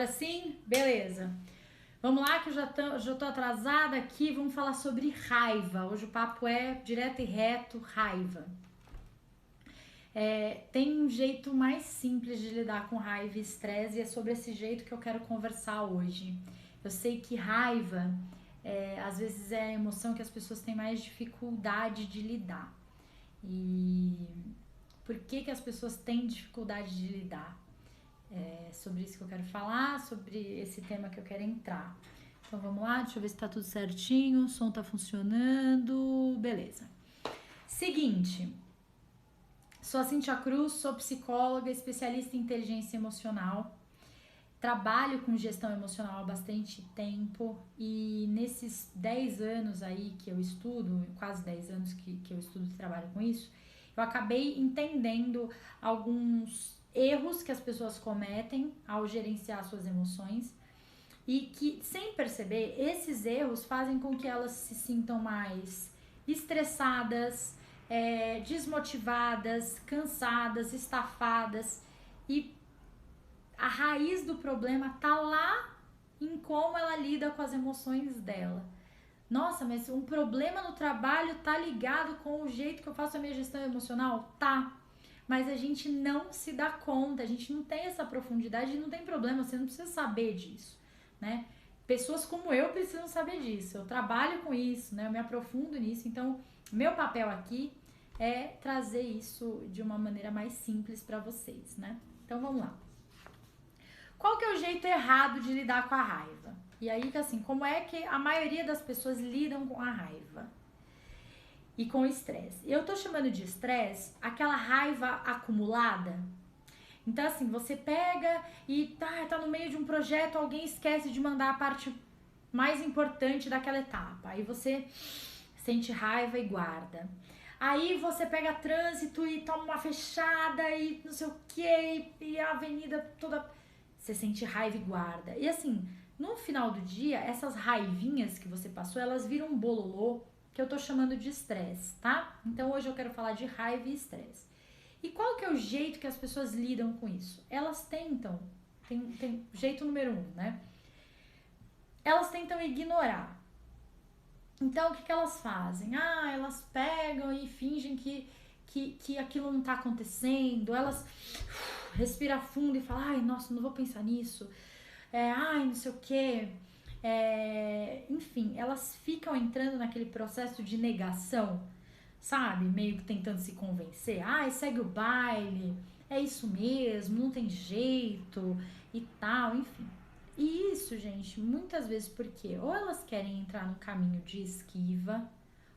Sim, beleza. Vamos lá que eu já tô atrasada aqui, vamos falar sobre raiva. Hoje o papo é direto e reto, raiva. Tem um jeito mais simples de lidar com raiva e estresse e é sobre esse jeito que eu quero conversar hoje. Eu sei que raiva, às vezes é a emoção que as pessoas têm mais dificuldade de lidar. E por que as pessoas têm dificuldade de lidar? É sobre isso que eu quero falar, sobre esse tema que eu quero entrar. Então vamos lá, deixa eu ver se tá tudo certinho, o som tá funcionando, beleza. Seguinte, sou a Cintia Cruz, sou psicóloga, especialista em inteligência emocional, trabalho com gestão emocional há bastante tempo e nesses 10 anos aí que eu estudo, quase 10 anos que eu estudo e trabalho com isso, eu acabei entendendo alguns erros que as pessoas cometem ao gerenciar suas emoções e que, sem perceber, esses erros fazem com que elas se sintam mais estressadas, desmotivadas, cansadas, estafadas e a raiz do problema tá lá em como ela lida com as emoções dela. Nossa, mas um problema no trabalho tá ligado com o jeito que eu faço a minha gestão emocional? Tá. Mas a gente não se dá conta, a gente não tem essa profundidade e não tem problema, você não precisa saber disso, né? Pessoas como eu precisam saber disso, eu trabalho com isso, né? Eu me aprofundo nisso, então meu papel aqui é trazer isso de uma maneira mais simples para vocês, né? Então vamos lá. Qual que é o jeito errado de lidar com a raiva? E aí, assim, como é que a maioria das pessoas lidam com a raiva e com o estresse? Eu tô chamando de estresse aquela raiva acumulada. Então, assim, você pega e tá no meio de um projeto, alguém esquece de mandar a parte mais importante daquela etapa. Aí você sente raiva e guarda. Aí você pega trânsito e toma uma fechada e não sei o que, e a avenida toda. Você sente raiva e guarda. E assim, no final do dia, essas raivinhas que você passou, elas viram um bololô que eu tô chamando de estresse, tá? Então hoje eu quero falar de raiva e estresse. E qual que é o jeito que as pessoas lidam com isso? Elas tentam, tem jeito número 1, né? Elas tentam ignorar. Então, o que elas fazem? Elas pegam e fingem que aquilo não tá acontecendo. Elas respiram fundo e falam, ai, nossa, não vou pensar nisso. Ai, não sei o quê. Enfim, elas ficam entrando naquele processo de negação, sabe? Meio que tentando se convencer. Ai, segue o baile, é isso mesmo, não tem jeito e tal, enfim. E isso, gente, muitas vezes porque ou elas querem entrar no caminho de esquiva,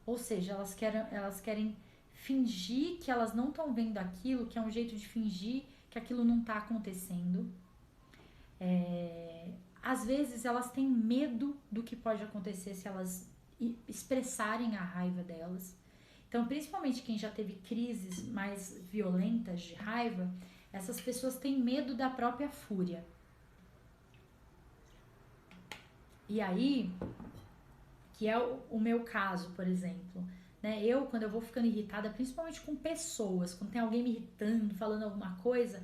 ou seja, elas querem fingir que elas não estão vendo aquilo, que é um jeito de fingir que aquilo não está acontecendo. Às vezes elas têm medo do que pode acontecer se elas expressarem a raiva delas. Então, principalmente quem já teve crises mais violentas de raiva, essas pessoas têm medo da própria fúria. E aí, que é o meu caso, por exemplo, né? Quando eu vou ficando irritada, principalmente com pessoas, quando tem alguém me irritando, falando alguma coisa,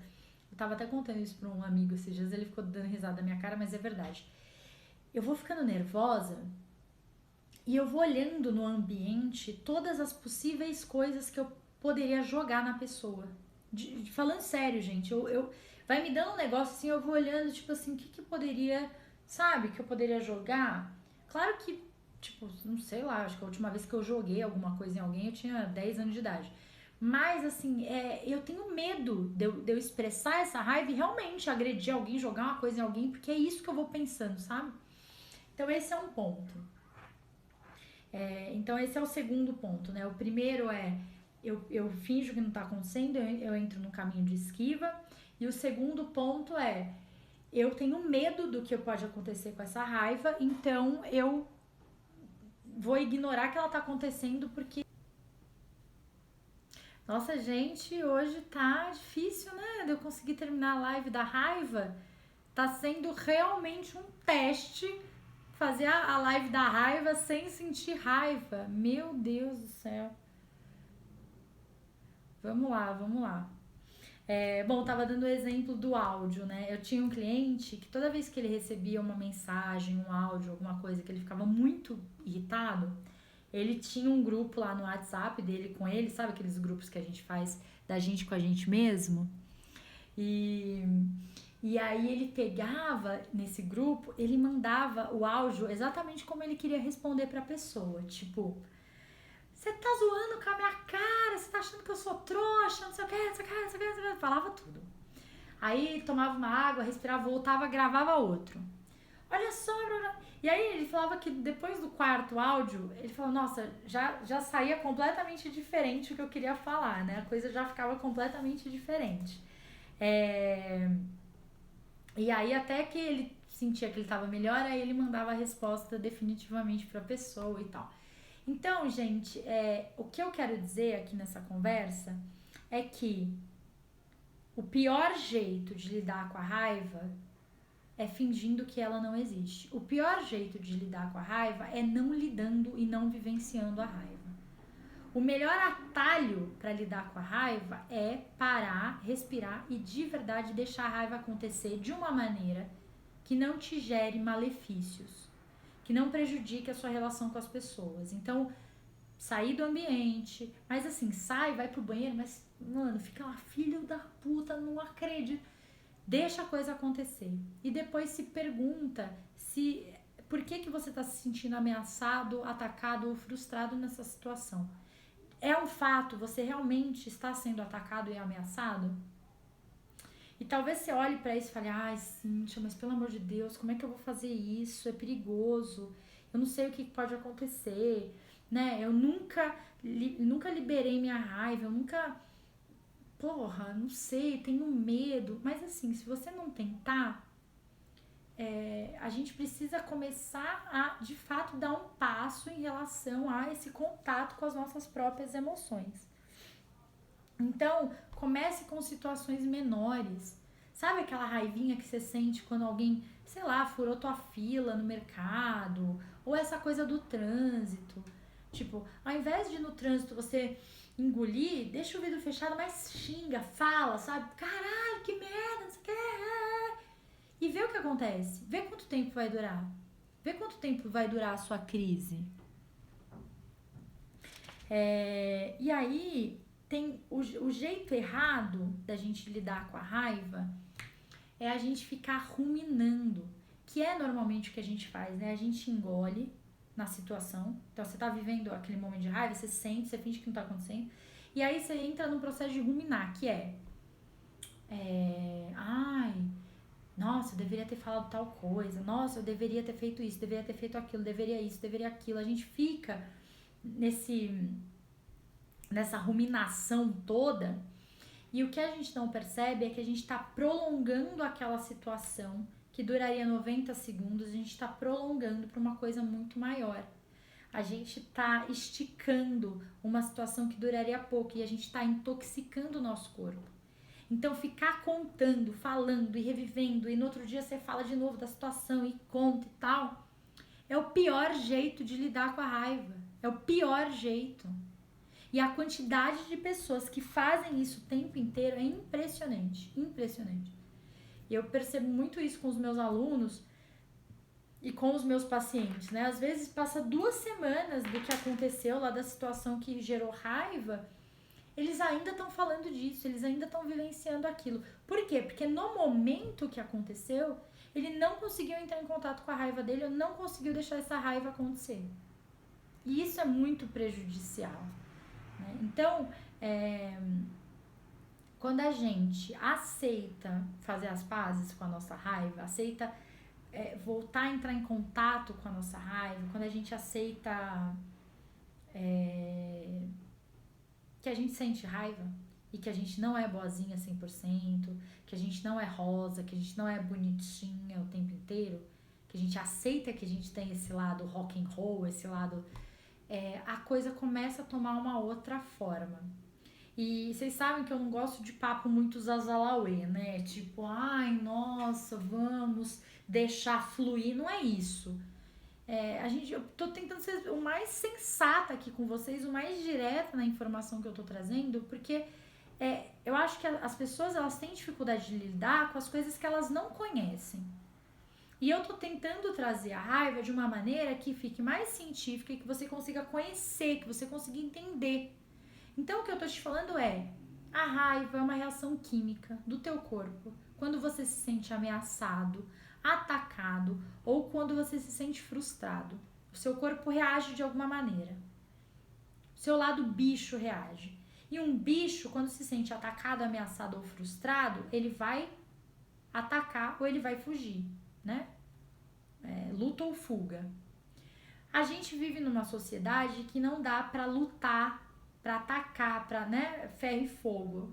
eu tava até contando isso pra um amigo esses dias, ele ficou dando risada da minha cara, mas é verdade. Eu vou ficando nervosa e eu vou olhando no ambiente todas as possíveis coisas que eu poderia jogar na pessoa. Falando sério, gente, vai me dando um negócio assim, eu vou olhando, tipo assim, o que poderia, sabe, que eu poderia jogar? Claro que, tipo, não sei lá, acho que a última vez que eu joguei alguma coisa em alguém eu tinha 10 anos de idade. Mas, assim, eu tenho medo de eu expressar essa raiva e realmente agredir alguém, jogar uma coisa em alguém, porque é isso que eu vou pensando, sabe? Então, esse é um ponto. Então, esse é o segundo ponto, né? O primeiro é eu finjo que não tá acontecendo, eu entro no caminho de esquiva. E o segundo ponto é eu tenho medo do que pode acontecer com essa raiva, então eu vou ignorar que ela tá acontecendo porque. Nossa, gente, hoje tá difícil, né? De eu conseguir terminar a live da raiva. Tá sendo realmente um teste fazer a live da raiva sem sentir raiva. Meu Deus do céu. Vamos lá, vamos lá. Bom, tava dando o exemplo do áudio, né? Eu tinha um cliente que toda vez que ele recebia uma mensagem, um áudio, alguma coisa que ele ficava muito irritado, ele tinha um grupo lá no WhatsApp dele com ele, sabe aqueles grupos que a gente faz da gente com a gente mesmo? E, e aí ele pegava nesse grupo, ele mandava o áudio exatamente como ele queria responder pra pessoa. Tipo, você tá zoando com a minha cara, você tá achando que eu sou trouxa, não sei o que, não sei o que, não sei o que, não sei o que. Falava tudo. Aí tomava uma água, respirava, voltava, gravava outro. Olha só, e aí ele falava que depois do quarto áudio, ele falou, nossa, já saía completamente diferente o que eu queria falar, né? A coisa já ficava completamente diferente. E aí até que ele sentia que ele estava melhor, aí ele mandava a resposta definitivamente para a pessoa e tal. Então, gente, o que eu quero dizer aqui nessa conversa é que o pior jeito de lidar com a raiva é fingindo que ela não existe. O pior jeito de lidar com a raiva é não lidando e não vivenciando a raiva. O melhor atalho para lidar com a raiva é parar, respirar e de verdade deixar a raiva acontecer de uma maneira que não te gere malefícios, que não prejudique a sua relação com as pessoas. Então, sair do ambiente, mas assim, sai, vai pro banheiro, mas, mano, fica lá, filho da puta, não acredito. Deixa a coisa acontecer. E depois se pergunta por que você está se sentindo ameaçado, atacado ou frustrado nessa situação. É um fato, você realmente está sendo atacado e ameaçado? E talvez você olhe para isso e fale, ai, Cíntia, mas pelo amor de Deus, como é que eu vou fazer isso? É perigoso, eu não sei o que pode acontecer, né? Eu nunca liberei minha raiva, eu nunca, porra, não sei, tenho medo. Mas assim, se você não tentar, a gente precisa começar a, de fato, dar um passo em relação a esse contato com as nossas próprias emoções. Então, comece com situações menores. Sabe aquela raivinha que você sente quando alguém, sei lá, furou tua fila no mercado? Ou essa coisa do trânsito? Tipo, ao invés de no trânsito você engolir, deixa o vidro fechado, mas xinga, fala, sabe? Caralho, que merda, não sei o que. E vê o que acontece. Vê quanto tempo vai durar. Vê quanto tempo vai durar a sua crise. E aí, tem o jeito errado da gente lidar com a raiva é a gente ficar ruminando, que é normalmente o que a gente faz, né? A gente engole na situação. Então, você tá vivendo aquele momento de raiva, você sente, você finge que não tá acontecendo. E aí, você entra num processo de ruminar, que ai, nossa, eu deveria ter falado tal coisa. Nossa, eu deveria ter feito isso, deveria ter feito aquilo, deveria isso, deveria aquilo. A gente fica nessa ruminação toda, e o que a gente não percebe é que a gente está prolongando aquela situação que duraria 90 segundos, a gente está prolongando para uma coisa muito maior. A gente está esticando uma situação que duraria pouco e a gente está intoxicando o nosso corpo. Então, ficar contando, falando e revivendo, e no outro dia você fala de novo da situação e conta e tal, é o pior jeito de lidar com a raiva. É o pior jeito. E a quantidade de pessoas que fazem isso o tempo inteiro é impressionante, impressionante. E eu percebo muito isso com os meus alunos e com os meus pacientes, né? Às vezes passa 2 semanas do que aconteceu lá, da situação que gerou raiva, eles ainda estão falando disso, eles ainda estão vivenciando aquilo. Por quê? Porque no momento que aconteceu, ele não conseguiu entrar em contato com a raiva dele, ou não conseguiu deixar essa raiva acontecer. E isso é muito prejudicial. Então, quando a gente aceita fazer as pazes com a nossa raiva, aceita voltar a entrar em contato com a nossa raiva, quando a gente aceita que a gente sente raiva e que a gente não é boazinha 100%, que a gente não é rosa, que a gente não é bonitinha o tempo inteiro, que a gente aceita que a gente tem esse lado rock and roll, esse lado... a coisa começa a tomar uma outra forma. E vocês sabem que eu não gosto de papo muito zazalauê, né? Tipo, ai, nossa, vamos deixar fluir. Não é isso. Eu tô tentando ser o mais sensata aqui com vocês, o mais direta na informação que eu tô trazendo, porque eu acho que as pessoas, elas têm dificuldade de lidar com as coisas que elas não conhecem. E eu tô tentando trazer a raiva de uma maneira que fique mais científica e que você consiga conhecer, que você consiga entender. Então, o que eu tô te falando é, a raiva é uma reação química do teu corpo quando você se sente ameaçado, atacado ou quando você se sente frustrado. O seu corpo reage de alguma maneira. O seu lado bicho reage. E um bicho, quando se sente atacado, ameaçado ou frustrado, ele vai atacar ou ele vai fugir, né? Luta ou fuga. A gente vive numa sociedade que não dá pra lutar, pra atacar, pra, né, ferro e fogo.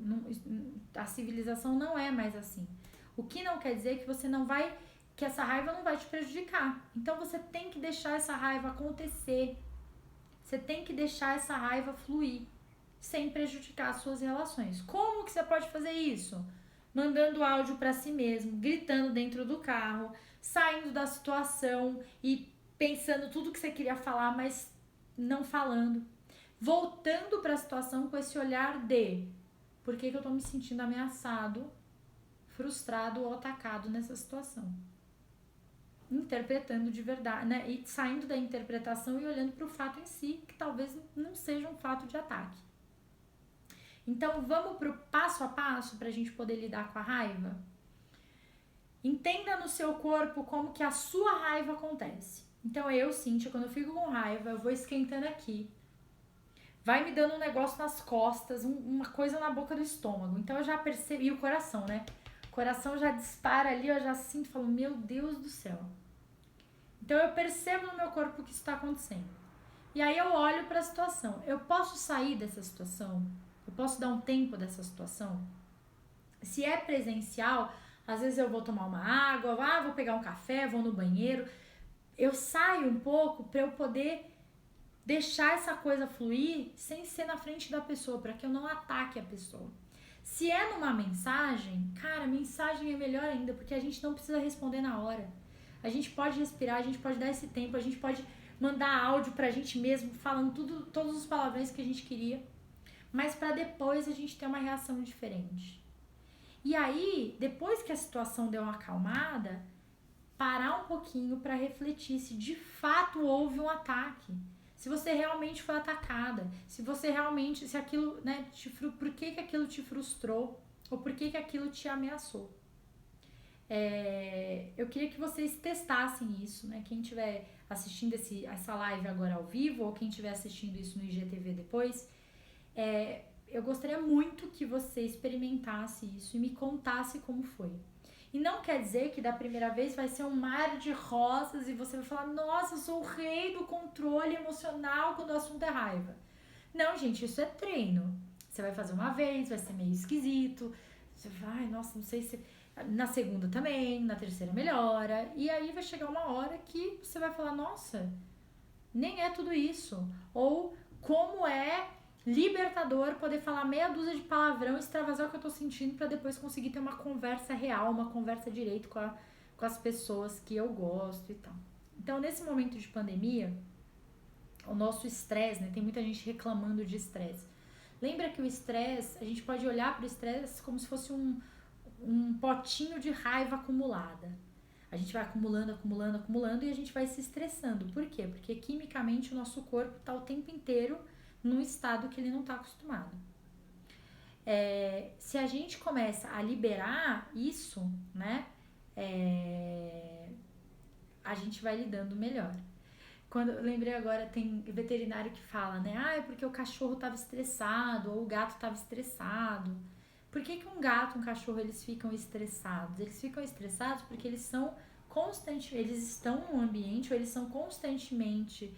A civilização não é mais assim. O que não quer dizer que você não vai, que essa raiva não vai te prejudicar. Então você tem que deixar essa raiva acontecer. Você tem que deixar essa raiva fluir, sem prejudicar as suas relações. Como que você pode fazer isso? Mandando áudio pra si mesmo, gritando dentro do carro, saindo da situação e pensando tudo que você queria falar, mas não falando. Voltando para a situação com esse olhar de por que eu tô me sentindo ameaçado, frustrado ou atacado nessa situação. Interpretando de verdade, né? E saindo da interpretação e olhando para o fato em si, que talvez não seja um fato de ataque. Então vamos pro passo a passo para a gente poder lidar com a raiva? Entenda no seu corpo como que a sua raiva acontece. Então eu, Cíntia, quando eu fico com raiva, eu vou esquentando aqui. Vai me dando um negócio nas costas, uma coisa na boca do estômago. Então eu já percebi, e o coração, né? O coração já dispara ali, eu já sinto e falo, meu Deus do céu. Então eu percebo no meu corpo o que está acontecendo. E aí eu olho para a situação. Eu posso sair dessa situação? Eu posso dar um tempo dessa situação? Se é presencial, às vezes eu vou tomar uma água, vou pegar um café, vou no banheiro. Eu saio um pouco para eu poder deixar essa coisa fluir sem ser na frente da pessoa, para que eu não ataque a pessoa. Se é numa mensagem, cara, mensagem é melhor ainda, porque a gente não precisa responder na hora. A gente pode respirar, a gente pode dar esse tempo, a gente pode mandar áudio pra gente mesmo, falando todos os palavrões que a gente queria, mas para depois a gente ter uma reação diferente. E aí, depois que a situação deu uma acalmada, parar um pouquinho para refletir se de fato houve um ataque. Se você realmente foi atacada, se você realmente, se aquilo, né, por que aquilo te frustrou, ou por que aquilo te ameaçou. Eu queria que vocês testassem isso, né? Quem estiver assistindo essa live agora ao vivo, ou quem estiver assistindo isso no IGTV depois, eu gostaria muito que você experimentasse isso e me contasse como foi. E não quer dizer que da primeira vez vai ser um mar de rosas e você vai falar, nossa, eu sou o rei do controle emocional quando o assunto é raiva. Não, gente, isso é treino. Você vai fazer uma vez, vai ser meio esquisito. Você vai, nossa, não sei se... Na segunda também, na terceira melhora. E aí vai chegar uma hora que você vai falar, nossa, nem é tudo isso. Ou como é libertador poder falar meia dúzia de palavrão e extravasar o que eu tô sentindo pra depois conseguir ter uma conversa real, uma conversa direito com as pessoas que eu gosto e tal. Então, nesse momento de pandemia, o nosso estresse, né? Tem muita gente reclamando de estresse. Lembra que o estresse, a gente pode olhar pro estresse como se fosse um potinho de raiva acumulada. A gente vai acumulando, acumulando, acumulando e a gente vai se estressando. Por quê? Porque quimicamente o nosso corpo tá o tempo inteiro num estado que ele não está acostumado. Se a gente começa a liberar isso, né, a gente vai lidando melhor. Eu lembrei agora, tem veterinário que fala, né, é porque o cachorro estava estressado ou o gato estava estressado. Por que um gato e um cachorro eles ficam estressados? Eles ficam estressados porque eles estão num ambiente ou eles são constantemente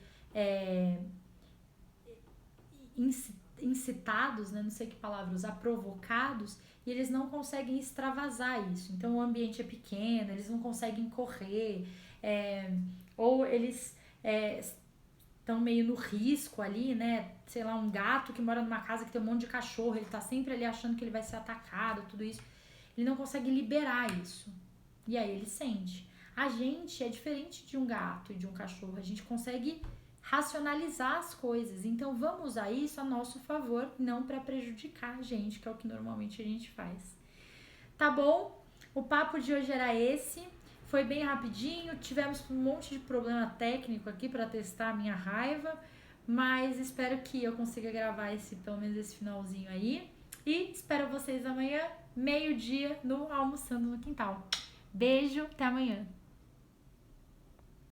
incitados, né, não sei que palavra usar, provocados, e eles não conseguem extravasar isso. Então o ambiente é pequeno, eles não conseguem correr, ou eles estão meio no risco ali, né? Sei lá, um gato que mora numa casa que tem um monte de cachorro, ele tá sempre ali achando que ele vai ser atacado, tudo isso. Ele não consegue liberar isso. E aí ele sente. A gente é diferente de um gato e de um cachorro, a gente consegue racionalizar as coisas. Então vamos usar isso a nosso favor, não para prejudicar a gente, que é o que normalmente a gente faz. Tá bom? O papo de hoje era esse. Foi bem rapidinho, tivemos um monte de problema técnico aqui para testar a minha raiva, mas espero que eu consiga gravar pelo menos esse finalzinho aí. E espero vocês amanhã, meio-dia, no Almoçando no Quintal. Beijo, até amanhã.